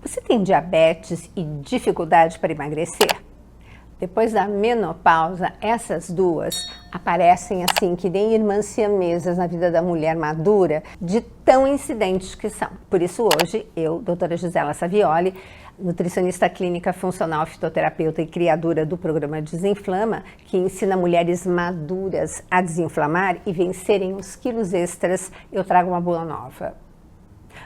Você tem diabetes e dificuldade para emagrecer? Depois da menopausa, essas duas aparecem assim que nem irmãs siamesas na vida da mulher madura, de tão incidentes que são. Por isso hoje eu, doutora Gisela Savioli, nutricionista clínica funcional, fitoterapeuta e criadora do programa Desinflama, que ensina mulheres maduras a desinflamar e vencerem os quilos extras, eu trago uma boa nova.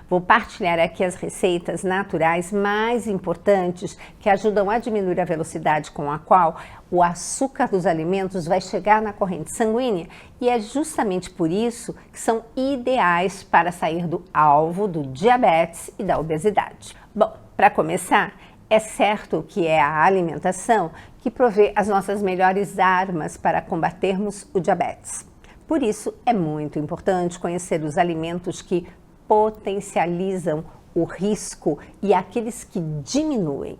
Vou partilhar aqui as receitas naturais mais importantes que ajudam a diminuir a velocidade com a qual o açúcar dos alimentos vai chegar na corrente sanguínea, e é justamente por isso que são ideais para sair do alvo do diabetes e da obesidade. Bom, para começar, é certo que é a alimentação que provê as nossas melhores armas para combatermos o diabetes. Por isso, é muito importante conhecer os alimentos que potencializam o risco e aqueles que diminuem.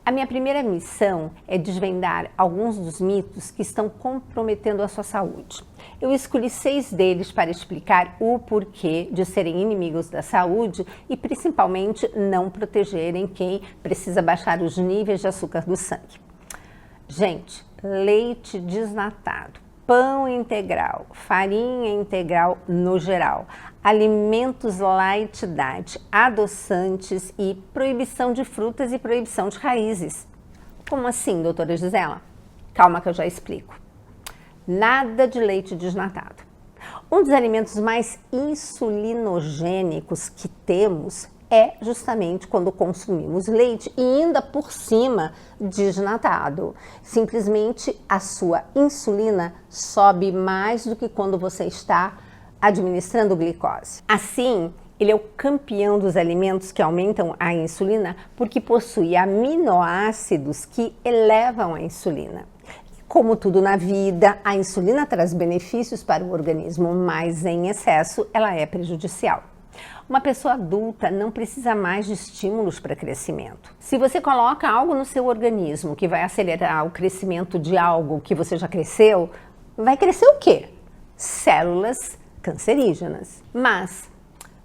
A minha primeira missão é desvendar alguns dos mitos que estão comprometendo a sua saúde. Eu escolhi 6 deles para explicar o porquê de serem inimigos da saúde e principalmente não protegerem quem precisa baixar os níveis de açúcar do sangue. Gente, leite desnatado, pão integral, farinha integral no geral, alimentos light diet, adoçantes e proibição de frutas e proibição de raízes. Como assim, doutora Gisela? Calma que eu já explico. Nada de leite desnatado. Um dos alimentos mais insulinogênicos que temos é justamente quando consumimos leite e ainda por cima desnatado. Simplesmente a sua insulina sobe mais do que quando você está administrando glicose. Assim, ele é o campeão dos alimentos que aumentam a insulina porque possui aminoácidos que elevam a insulina. Como tudo na vida, a insulina traz benefícios para o organismo, mas em excesso ela é prejudicial. Uma pessoa adulta não precisa mais de estímulos para crescimento. Se você coloca algo no seu organismo que vai acelerar o crescimento de algo que você já cresceu, vai crescer o quê? Células cancerígenas. Mas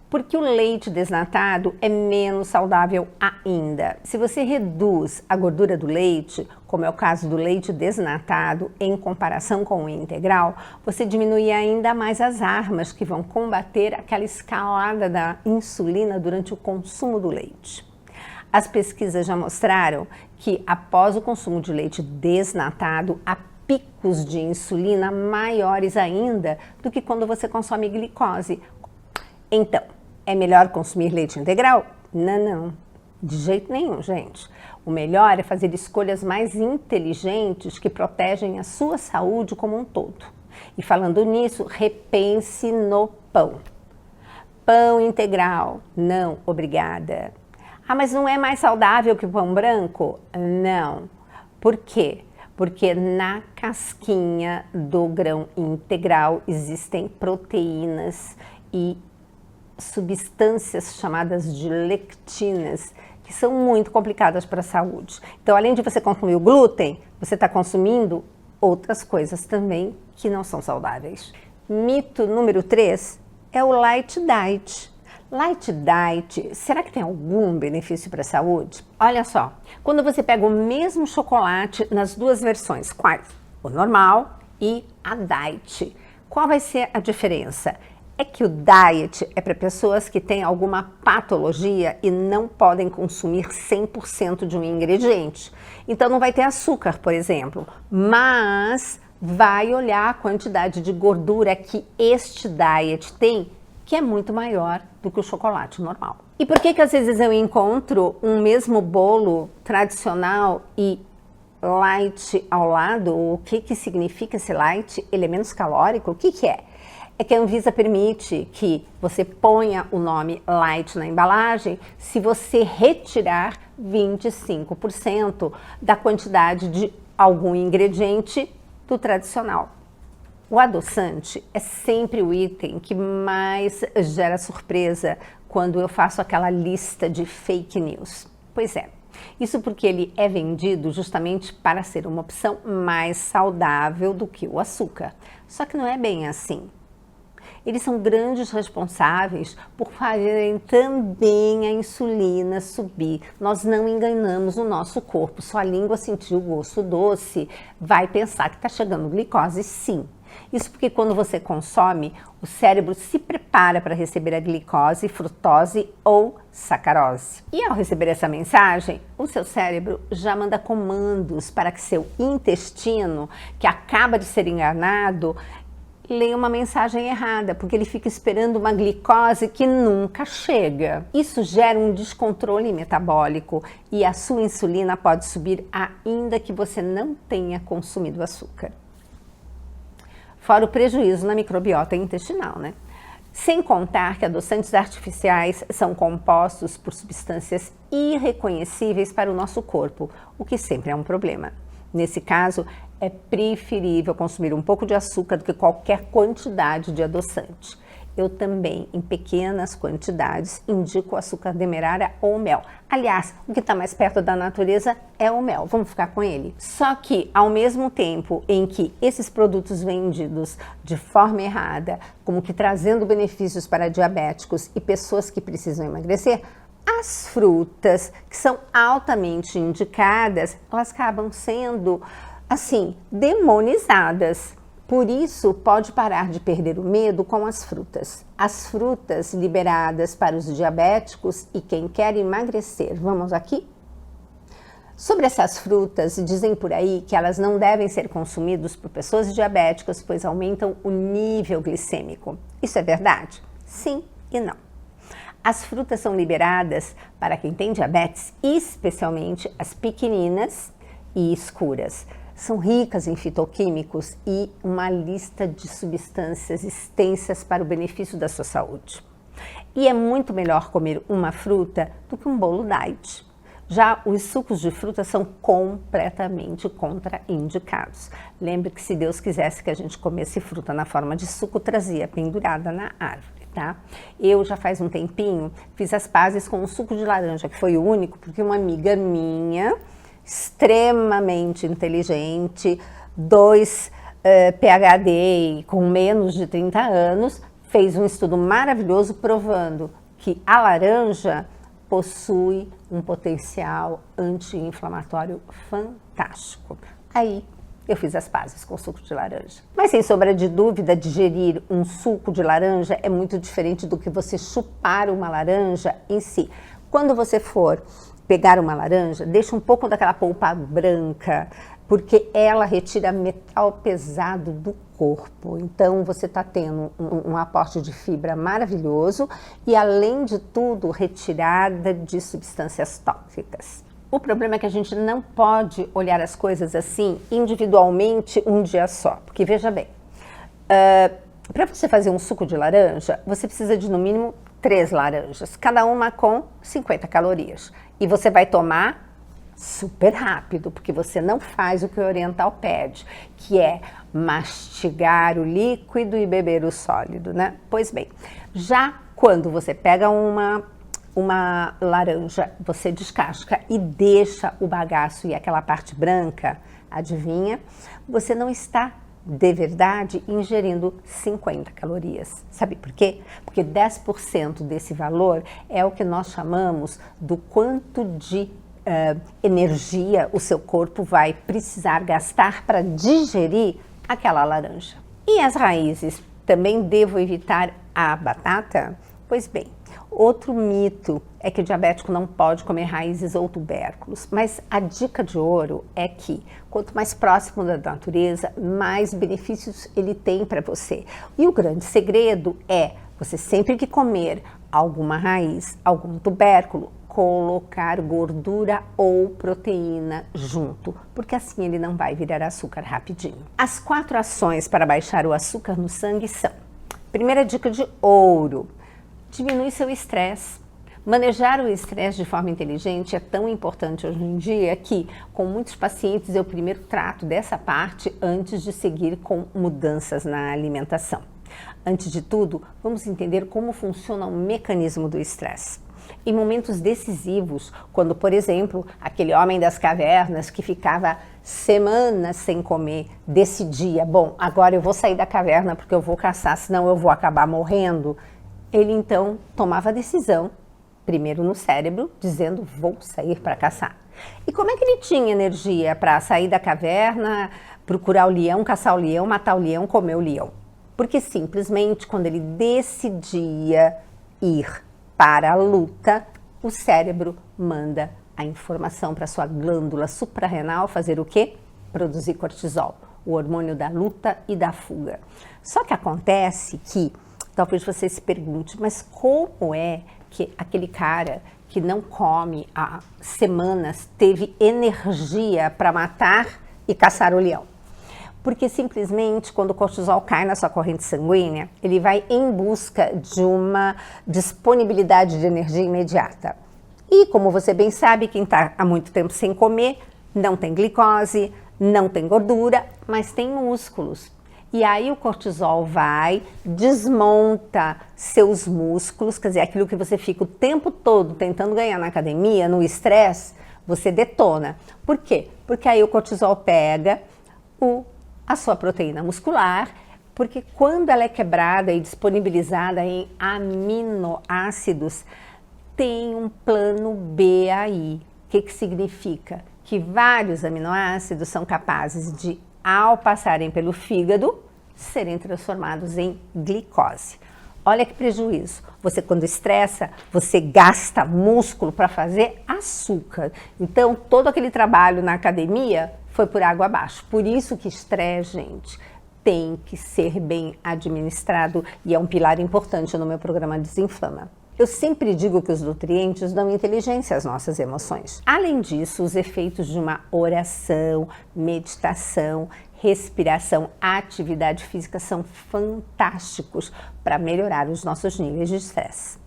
porque o leite desnatado é menos saudável ainda. Se você reduz a gordura do leite, como é o caso do leite desnatado, em comparação com o integral, você diminui ainda mais as armas que vão combater aquela escalada da insulina durante o consumo do leite. As pesquisas já mostraram que após o consumo de leite desnatado, há picos de insulina maiores ainda do que quando você consome glicose. Então, é melhor consumir leite integral? Não, de jeito nenhum, gente. O melhor é fazer escolhas mais inteligentes que protegem a sua saúde como um todo. E falando nisso, repense no pão. Pão integral? Não, obrigada. Ah, mas não é mais saudável que o pão branco? Não. Por quê? Porque na casquinha do grão integral existem proteínas e substâncias chamadas de lectinas, que são muito complicadas para a saúde. Então, além de você consumir o glúten, você está consumindo outras coisas também que não são saudáveis. Mito número 3 é o light diet. Light diet, será que tem algum benefício para a saúde? Olha só, quando você pega o mesmo chocolate nas duas versões, quais? O normal e a diet. Qual vai ser a diferença? É que o diet é para pessoas que têm alguma patologia e não podem consumir 100% de um ingrediente. Então não vai ter açúcar, por exemplo, mas vai olhar a quantidade de gordura que este diet tem, que é muito maior do que o chocolate normal. E por que às vezes eu encontro um mesmo bolo tradicional e light ao lado? O que significa esse light? Ele é menos calórico? O que é? É que a Anvisa permite que você ponha o nome light na embalagem se você retirar 25% da quantidade de algum ingrediente do tradicional. O adoçante é sempre o item que mais gera surpresa quando eu faço aquela lista de fake news. Pois é, isso porque ele é vendido justamente para ser uma opção mais saudável do que o açúcar. Só que não é bem assim. Eles são grandes responsáveis por fazerem também a insulina subir. Nós não enganamos o nosso corpo, sua língua sentiu o gosto doce, vai pensar que está chegando glicose, sim. Isso porque quando você consome, o cérebro se prepara para receber a glicose, frutose ou sacarose. E ao receber essa mensagem, o seu cérebro já manda comandos para que seu intestino, que acaba de ser enganado, leia uma mensagem errada, porque ele fica esperando uma glicose que nunca chega. Isso gera um descontrole metabólico e a sua insulina pode subir ainda que você não tenha consumido açúcar. Fora o prejuízo na microbiota intestinal, né? Sem contar que adoçantes artificiais são compostos por substâncias irreconhecíveis para o nosso corpo, o que sempre é um problema. Nesse caso, é preferível consumir um pouco de açúcar do que qualquer quantidade de adoçante. Eu também, em pequenas quantidades, indico açúcar demerara ou mel. Aliás, o que está mais perto da natureza é o mel, vamos ficar com ele. Só que, ao mesmo tempo em que esses produtos vendidos de forma errada, como que trazendo benefícios para diabéticos e pessoas que precisam emagrecer, as frutas, que são altamente indicadas, elas acabam sendo, assim, demonizadas. Por isso, pode parar de perder o medo com as frutas. As frutas liberadas para os diabéticos e quem quer emagrecer. Vamos aqui? Sobre essas frutas, dizem por aí que elas não devem ser consumidas por pessoas diabéticas, pois aumentam o nível glicêmico. Isso é verdade? Sim e não. As frutas são liberadas para quem tem diabetes, especialmente as pequeninas e escuras. São ricas em fitoquímicos e uma lista de substâncias extensas para o benefício da sua saúde. E é muito melhor comer uma fruta do que um bolo diet. Já os sucos de fruta são completamente contraindicados. Lembre que se Deus quisesse que a gente comesse fruta na forma de suco, trazia pendurada na árvore, tá? Eu já faz um tempinho fiz as pazes com o suco de laranja, que foi o único, porque uma amiga minha, extremamente inteligente, 2 PhD com menos de 30 anos, fez um estudo maravilhoso provando que a laranja possui um potencial anti-inflamatório fantástico. Aí eu fiz as pazes com o suco de laranja. Mas sem sombra de dúvida, digerir um suco de laranja é muito diferente do que você chupar uma laranja em si. Quando você for pegar uma laranja, deixa um pouco daquela polpa branca, porque ela retira metal pesado do corpo. Então, você está tendo um aporte de fibra maravilhoso e, além de tudo, retirada de substâncias tóxicas. O problema é que a gente não pode olhar as coisas assim individualmente um dia só, porque veja bem, para você fazer um suco de laranja, você precisa de no mínimo 3 laranjas, cada uma com 50 calorias. E você vai tomar super rápido, porque você não faz o que o oriental pede, que é mastigar o líquido e beber o sólido, né? Pois bem, já quando você pega uma laranja, você descasca e deixa o bagaço e aquela parte branca, adivinha? Você não está de verdade ingerindo 50 calorias. Sabe por quê? Porque 10% desse valor é o que nós chamamos do quanto de energia o seu corpo vai precisar gastar para digerir aquela laranja. E as raízes? Também devo evitar a batata? Pois bem, outro mito é que o diabético não pode comer raízes ou tubérculos, mas a dica de ouro é que quanto mais próximo da natureza, mais benefícios ele tem para você. E o grande segredo é você sempre que comer alguma raiz, algum tubérculo, colocar gordura ou proteína junto, porque assim ele não vai virar açúcar rapidinho. As 4 ações para baixar o açúcar no sangue são: primeira dica de ouro, diminui seu estresse. Manejar o estresse de forma inteligente é tão importante hoje em dia que, com muitos pacientes, eu primeiro trato dessa parte antes de seguir com mudanças na alimentação. Antes de tudo, vamos entender como funciona o mecanismo do estresse. em momentos decisivos, quando, por exemplo, aquele homem das cavernas que ficava semanas sem comer, decidia, bom, agora eu vou sair da caverna porque eu vou caçar, senão eu vou acabar morrendo. Ele então tomava a decisão, primeiro no cérebro, dizendo, vou sair para caçar. E como é que ele tinha energia para sair da caverna, procurar o leão, caçar o leão, matar o leão, comer o leão? Porque simplesmente quando ele decidia ir para a luta, o cérebro manda a informação para sua glândula suprarrenal fazer o quê? Produzir cortisol, o hormônio da luta e da fuga. Só que acontece que, talvez você se pergunte, mas como é que aquele cara que não come há semanas teve energia para matar e caçar o leão? Porque simplesmente quando o cortisol cai na sua corrente sanguínea, ele vai em busca de uma disponibilidade de energia imediata. E como você bem sabe, quem está há muito tempo sem comer, não tem glicose, não tem gordura, mas tem músculos. E aí o cortisol vai, desmonta seus músculos, quer dizer, aquilo que você fica o tempo todo tentando ganhar na academia, no estresse, você detona. Por quê? Porque aí o cortisol pega a sua proteína muscular, porque quando ela é quebrada e disponibilizada em aminoácidos, tem um plano B aí. O que significa? Que vários aminoácidos são capazes de, ao passarem pelo fígado, serem transformados em glicose. Olha que prejuízo. Você, quando estressa, você gasta músculo para fazer açúcar. Então, todo aquele trabalho na academia foi por água abaixo. Por isso que estresse, gente, tem que ser bem administrado e é um pilar importante no meu programa Desinflama. Eu sempre digo que os nutrientes dão inteligência às nossas emoções. Além disso, os efeitos de uma oração, meditação, respiração, atividade física são fantásticos para melhorar os nossos níveis de estresse.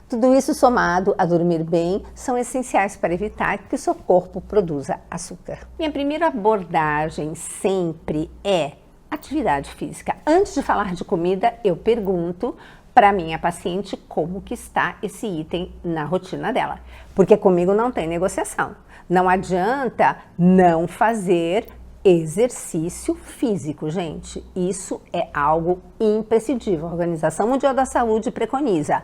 Tudo isso somado a dormir bem são essenciais para evitar que o seu corpo produza açúcar. Minha primeira abordagem sempre é atividade física. Antes de falar de comida, eu pergunto para minha paciente como que está esse item na rotina dela. Porque comigo não tem negociação. Não adianta não fazer exercício físico, gente. Isso é algo imprescindível. A Organização Mundial da Saúde preconiza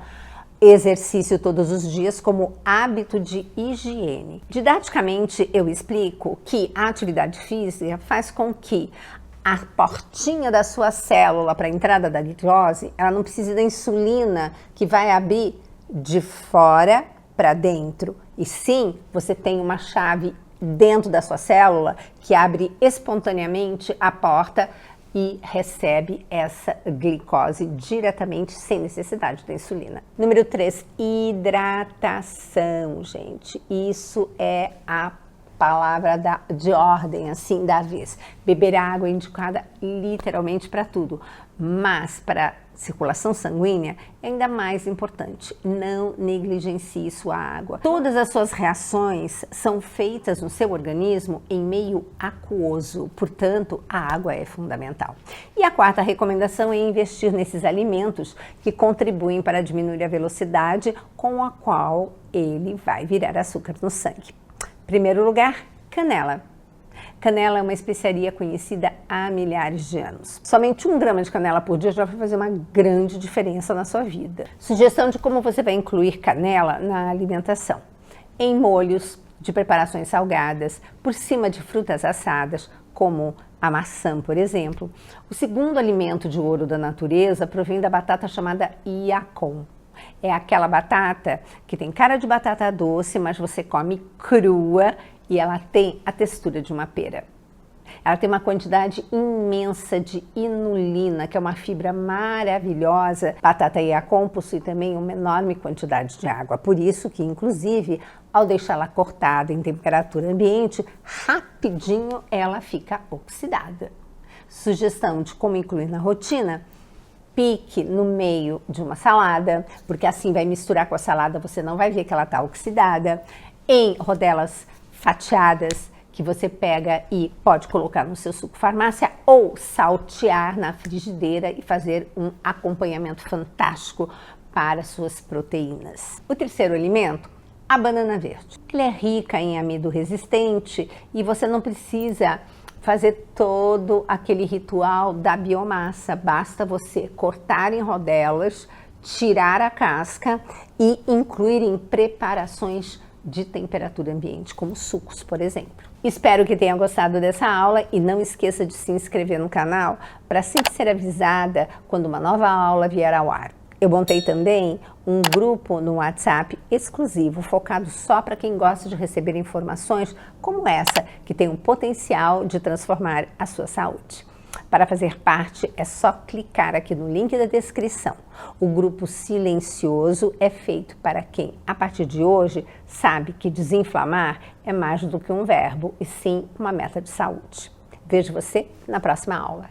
exercício todos os dias como hábito de higiene. Didaticamente, eu explico que a atividade física faz com que a portinha da sua célula para a entrada da glicose, ela não precisa da insulina que vai abrir de fora para dentro. E sim, você tem uma chave dentro da sua célula que abre espontaneamente a porta e recebe essa glicose diretamente sem necessidade da insulina. Número 3, hidratação, gente. Isso é a palavra de ordem, assim, da vez. Beber água é indicada literalmente para tudo, mas para circulação sanguínea é ainda mais importante. Não negligencie sua água. Todas as suas reações são feitas no seu organismo em meio aquoso, portanto, a água é fundamental. E a quarta recomendação é investir nesses alimentos que contribuem para diminuir a velocidade com a qual ele vai virar açúcar no sangue. Primeiro lugar, canela. Canela é uma especiaria conhecida há milhares de anos. Somente 1 grama de canela por dia já vai fazer uma grande diferença na sua vida. Sugestão de como você vai incluir canela na alimentação. Em molhos de preparações salgadas, por cima de frutas assadas, como a maçã, por exemplo. O segundo alimento de ouro da natureza provém da batata chamada yacon. É aquela batata que tem cara de batata doce, mas você come crua e ela tem a textura de uma pera. Ela tem uma quantidade imensa de inulina, que é uma fibra maravilhosa. Batata yacon possui também uma enorme quantidade de água. Por isso que, inclusive, ao deixá-la cortada em temperatura ambiente, rapidinho ela fica oxidada. Sugestão de como incluir na rotina: pique no meio de uma salada, porque assim vai misturar com a salada, você não vai ver que ela está oxidada. Em rodelas fatiadas, que você pega e pode colocar no seu suco farmácia ou saltear na frigideira e fazer um acompanhamento fantástico para suas proteínas. O terceiro alimento, a banana verde. Ela é rica em amido resistente e você não precisa fazer todo aquele ritual da biomassa. Basta você cortar em rodelas, tirar a casca e incluir em preparações de temperatura ambiente, como sucos, por exemplo. Espero que tenha gostado dessa aula e não esqueça de se inscrever no canal para sempre ser avisada quando uma nova aula vier ao ar. Eu montei também um grupo no WhatsApp exclusivo, focado só para quem gosta de receber informações como essa, que tem um potencial de transformar a sua saúde. Para fazer parte, é só clicar aqui no link da descrição. O grupo silencioso é feito para quem, a partir de hoje, sabe que desinflamar é mais do que um verbo, e sim uma meta de saúde. Vejo você na próxima aula.